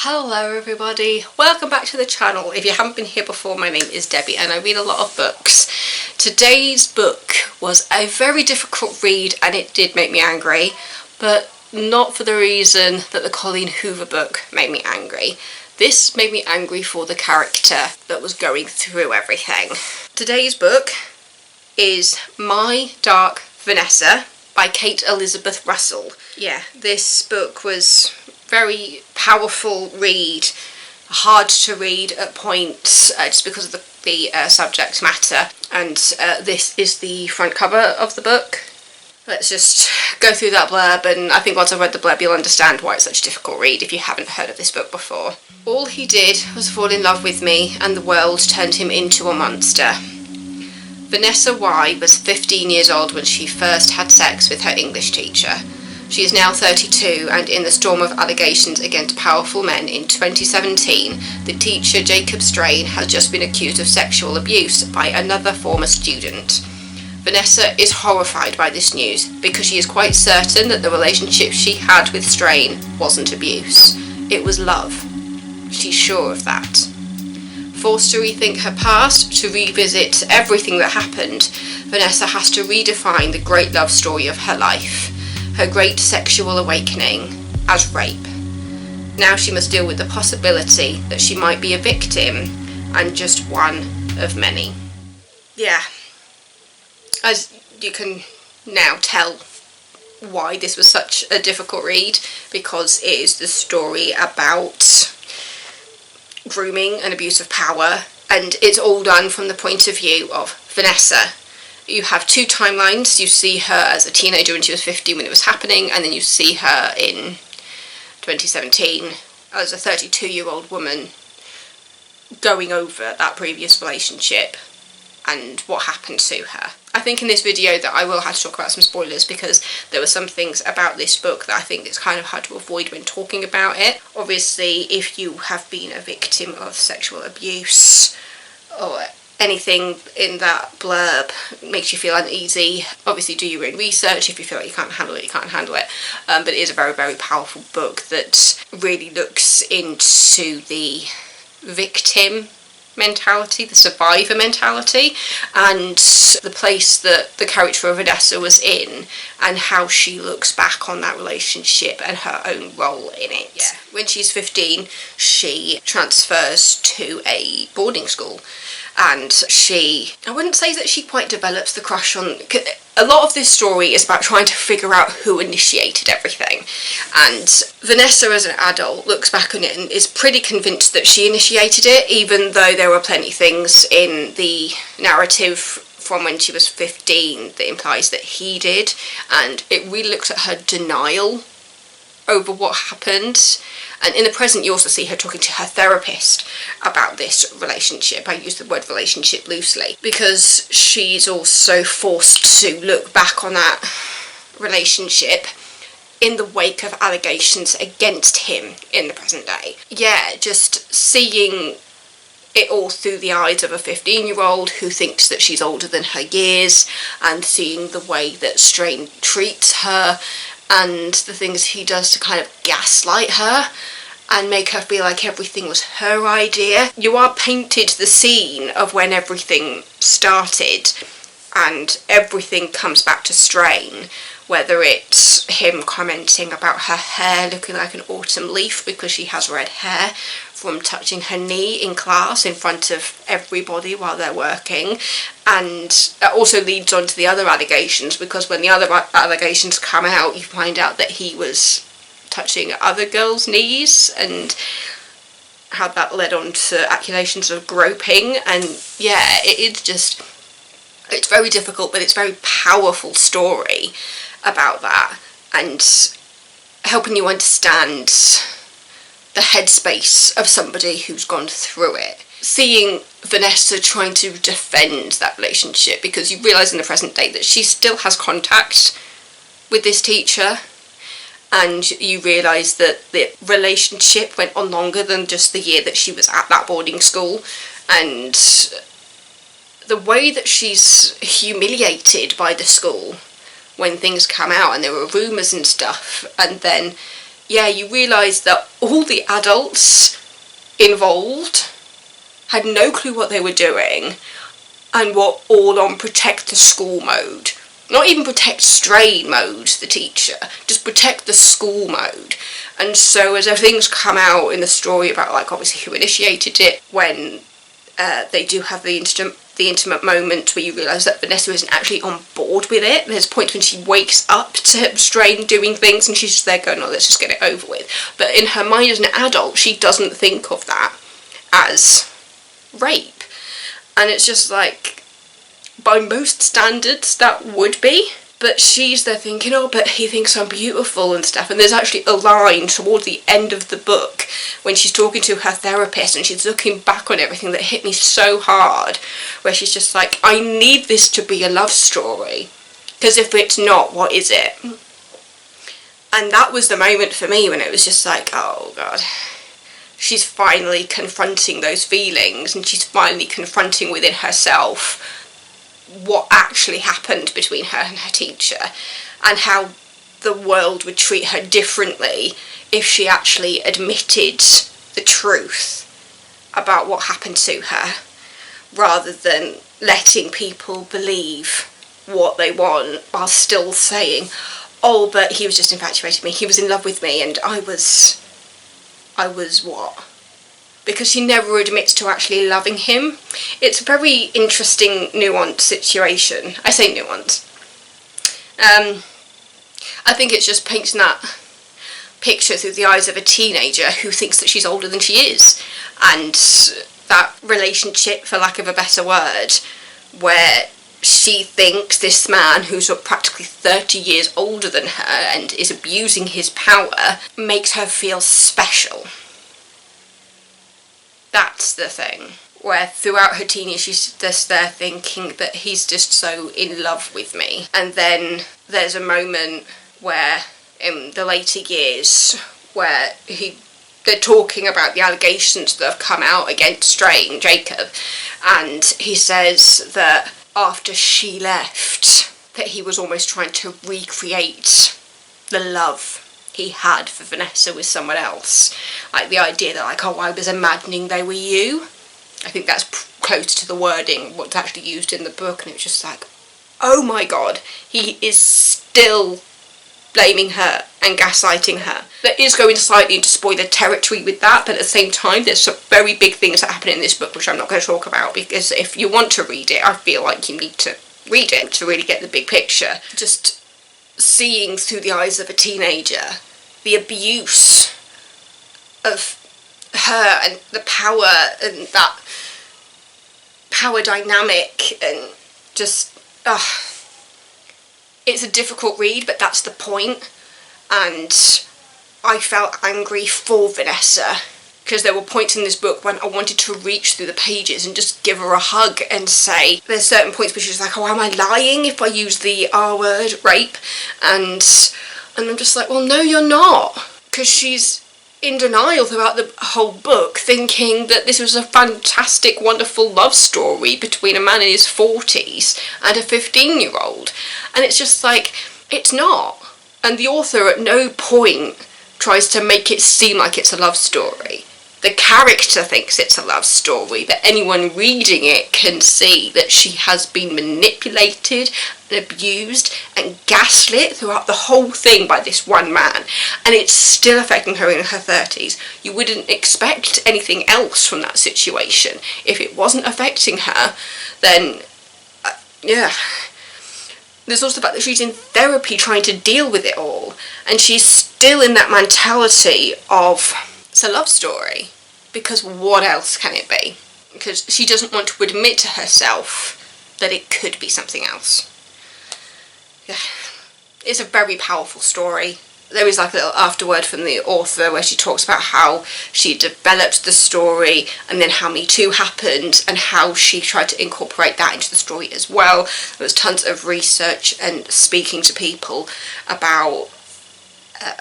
Hello everybody, welcome back to the channel. If you haven't been here before, my name is Debbie and I read a lot of books. Today's book was a very difficult read and it did make me angry, but not for the reason that the Colleen Hoover book made me angry. This made me angry for the character that was going through everything. Today's book is My Dark Vanessa by Kate Elizabeth Russell. Yeah, this book was very powerful read, hard to read at points just because of the subject matter, and this is the front cover of the book. Let's just go through that blurb, and I think once I've read the blurb you'll understand why it's such a difficult read if you haven't heard of this book before. All he did was fall in love with me and the world turned him into a monster. Vanessa Y was 15 years old when she first had sex with her English teacher. She is now 32, and in the storm of allegations against powerful men in 2017, the teacher Jacob Strain has just been accused of sexual abuse by another former student. Vanessa is horrified by this news because she is quite certain that the relationship she had with Strain wasn't abuse. It was love. She's sure of that. Forced to rethink her past, to revisit everything that happened, Vanessa has to redefine the great love story of her life. Her great sexual awakening as rape. Now she must deal with the possibility that she might be a victim and just one of many. Yeah, as you can now tell why this was such a difficult read, because it is the story about grooming and abuse of power, and it's all done from the point of view of Vanessa. You have two timelines. You see her as a teenager when she was 15 when it was happening, and then you see her in 2017 as a 32-year-old woman going over that previous relationship and what happened to her. I think in this video that I will have to talk about some spoilers because there were some things about this book that I think it's kind of hard to avoid when talking about it. Obviously, if you have been a victim of sexual abuse or anything in that blurb makes you feel uneasy, obviously do your own research. If you feel like you can't handle it, you can't handle it. But it is a very, very powerful book that really looks into the victim mentality, the survivor mentality, and the place that the character of Vanessa was in and how she looks back on that relationship and her own role in it. Yeah. When she's 15, she transfers to a boarding school, and I wouldn't say that she quite develops the crush on... A lot of this story is about trying to figure out who initiated everything, and Vanessa as an adult looks back on it and is pretty convinced that she initiated it, even though there were plenty of things in the narrative from when she was 15 that implies that he did, and it really looks at her denial over what happened. And in the present you also see her talking to her therapist about this relationship. I use the word relationship loosely because she's also forced to look back on that relationship in the wake of allegations against him in the present day. Yeah, just seeing it all through the eyes of a 15-year-old who thinks that she's older than her years, and seeing the way that Strain treats her and the things he does to kind of gaslight her and make her feel like everything was her idea. You are painted the scene of when everything started, and everything comes back to Strain, whether it's him commenting about her hair looking like an autumn leaf because she has red hair from touching her knee in class in front of everybody while they're working, and that also leads on to the other allegations, because when the other allegations come out you find out that he was touching other girls' knees, and how that led on to accusations of groping. And yeah, it's very difficult, but it's a very powerful story about that, and helping you understand the headspace of somebody who's gone through it. Seeing Vanessa trying to defend that relationship, because you realise in the present day that she still has contact with this teacher, and you realise that the relationship went on longer than just the year that she was at that boarding school, and the way that she's humiliated by the school when things come out and there were rumours and stuff, and then yeah, you realise that all the adults involved had no clue what they were doing and were all on protect the school mode. Not even protect Strain mode, the teacher, just protect the school mode. And so as things come out in the story about, like, obviously who initiated it, when they do have the intimate moment where you realise that Vanessa isn't actually on board with it. There's a point when she wakes up to Strain doing things and she's just there going, oh, let's just get it over with. But in her mind as an adult, she doesn't think of that as rape. And it's just like, by most standards, that would be. But she's there thinking, oh, but he thinks I'm beautiful and stuff. And there's actually a line towards the end of the book when she's talking to her therapist and she's looking back on everything that hit me so hard, where she's just like, I need this to be a love story, because if it's not, what is it? And that was the moment for me when it was just like, oh God, she's finally confronting those feelings, and she's finally confronting within herself what actually happened between her and her teacher, and how the world would treat her differently if she actually admitted the truth about what happened to her, rather than letting people believe what they want while still saying, oh, but he was just infatuated with me, he was in love with me, and I was what? Because she never admits to actually loving him. It's a very interesting, nuanced situation. I say nuanced. I think it's just painting that picture through the eyes of a teenager who thinks that she's older than she is. And that relationship, for lack of a better word, where she thinks this man who's practically 30 years older than her and is abusing his power makes her feel special. That's the thing, where throughout her teenage she's just there thinking that he's just so in love with me. And then there's a moment where, in the later years, where they're talking about the allegations that have come out against Strain, Jacob, and he says that after she left, that he was almost trying to recreate the love he had for Vanessa with someone else. Like the idea that, like, oh, I was imagining they were you. I think that's close to the wording, what's actually used in the book, and it was just like, oh my God, he is still blaming her and gaslighting her. That is going slightly into spoiler territory with that, but at the same time, there's some very big things that happen in this book which I'm not going to talk about, because if you want to read it, I feel like you need to read it to really get the big picture. Just seeing through the eyes of a teenager the abuse of her and the power and that power dynamic, and just it's a difficult read, but that's the point. And I felt angry for Vanessa, because there were points in this book when I wanted to reach through the pages and just give her a hug and say, there's certain points where she's like, oh, am I lying if I use the R word, rape? And I'm just like, well, no, you're not. Because she's in denial throughout the whole book, thinking that this was a fantastic, wonderful love story between a man in his 40s and a 15-year-old. And it's just like, it's not. And the author at no point tries to make it seem like it's a love story. The character thinks it's a love story, but anyone reading it can see that she has been manipulated and abused and gaslit throughout the whole thing by this one man, and it's still affecting her in her 30s. You wouldn't expect anything else from that situation. If it wasn't affecting her, then yeah. There's also the fact that she's in therapy trying to deal with it all, and she's still in that mentality of, it's a love story, because what else can it be? Because she doesn't want to admit to herself that it could be something else. Yeah. It's a very powerful story. There is like a little afterword from the author where she talks about how she developed the story, and then how Me Too happened, and how she tried to incorporate that into the story as well. There was tons of research and speaking to people about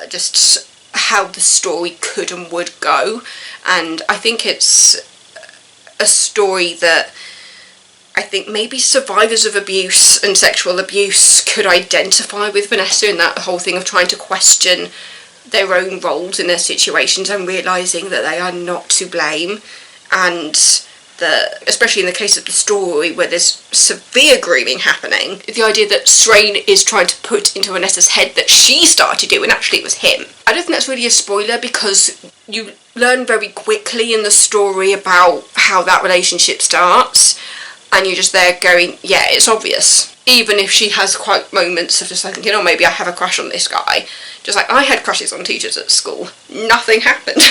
just how the story could and would go, and I think it's a story that I think maybe survivors of abuse and sexual abuse could identify with Vanessa in that whole thing of trying to question their own roles in their situations and realising that they are not to blame, and especially in the case of the story where there's severe grooming happening, the idea that Strain is trying to put into Vanessa's head that she started to do when actually it was him. I don't think that's really a spoiler, because you learn very quickly in the story about how that relationship starts, and you're just there going, yeah, it's obvious. Even if she has quite moments of just like, you know, maybe I have a crush on this guy. Just like I had crushes on teachers at school. Nothing happened.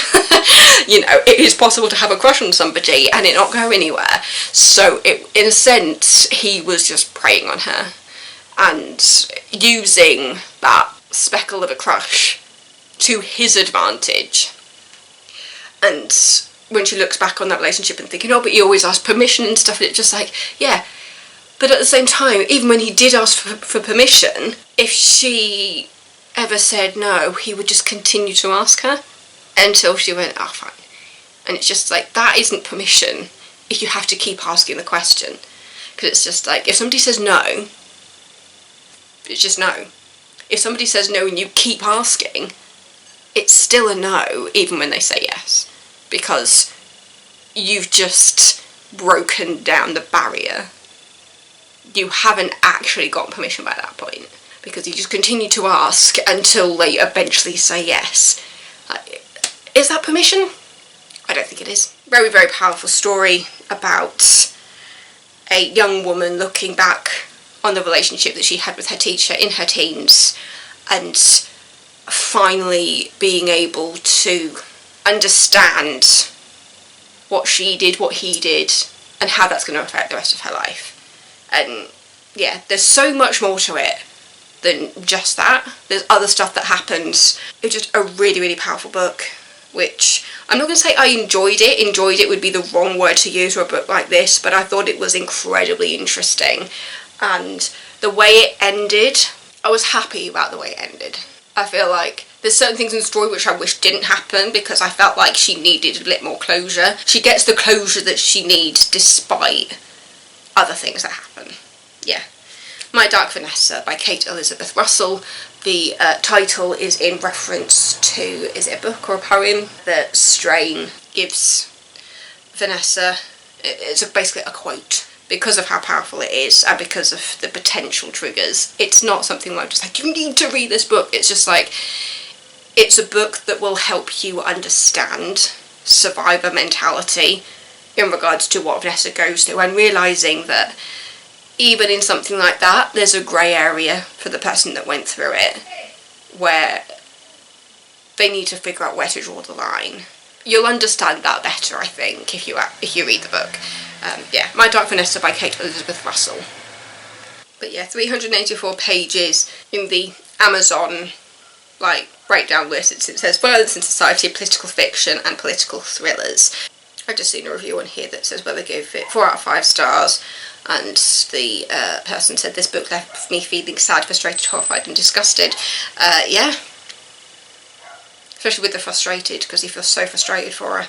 You know, it is possible to have a crush on somebody and it not go anywhere. So in a sense, he was just preying on her and using that speckle of a crush to his advantage. And when she looks back on that relationship and thinking, oh, but he always asked permission and stuff, and it's just like, yeah. But at the same time, even when he did ask for permission, if she ever said no, he would just continue to ask her until she went, oh, fine. And it's just like, that isn't permission if you have to keep asking the question. Because it's just like, if somebody says no, it's just no. If somebody says no and you keep asking, it's still a no, even when they say yes. Because you've just broken down the barrier. You haven't actually got permission by that point, because you just continue to ask until they eventually say yes. Is that permission? I don't think it is. Very, very powerful story about a young woman looking back on the relationship that she had with her teacher in her teens, and finally being able to understand what she did, what he did, and how that's going to affect the rest of her life. And yeah, there's so much more to it than just that. There's other stuff that happens. It's just a really, really powerful book, which I'm not going to say I enjoyed it. Enjoyed it would be the wrong word to use for a book like this, but I thought it was incredibly interesting. And the way it ended, I was happy about the way it ended. I feel like there's certain things in the story which I wish didn't happen, because I felt like she needed a bit more closure. She gets the closure that she needs despite other things that happen. Yeah. My Dark Vanessa by Kate Elizabeth Russell. The title is in reference to, is it a book or a poem that Strain gives Vanessa? It's basically a quote. Because of how powerful it is and because of the potential triggers. It's not something where I'm just like, you need to read this book. It's just like, it's a book that will help you understand survivor mentality in regards to what Vanessa goes through, and realising that even in something like that, there's a grey area for the person that went through it, where they need to figure out where to draw the line. You'll understand that better, I think, if you read the book. Yeah, My Dark Vanessa by Kate Elizabeth Russell. But yeah, 384 pages in the Amazon breakdown list. It says violence in society, political fiction, and political thrillers. I've just seen a review on here that says, well, they gave it 4 out of 5 stars, and the person said this book left me feeling sad, frustrated, horrified, and disgusted. Yeah. Especially with the frustrated, because he feels so frustrated for her.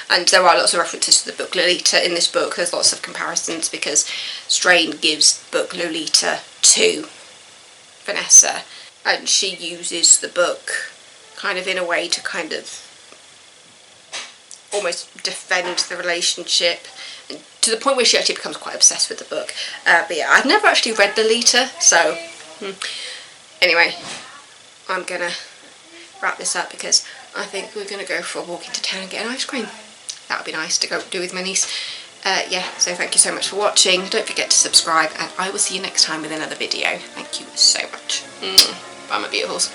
And there are lots of references to the book Lolita in this book. There's lots of comparisons, because Strain gives the book Lolita to Vanessa, and she uses the book kind of in a way to kind of almost defend the relationship, and to the point where she actually becomes quite obsessed with the book. But yeah, I've never actually read Lolita, so anyway, I'm gonna wrap this up because I think we're gonna go for a walk into town and get an ice cream. That would be nice to go do with my niece. Yeah, so thank you so much for watching. Don't forget to subscribe, and I will see you next time with another video. Thank you so much. Bye, my beautifuls.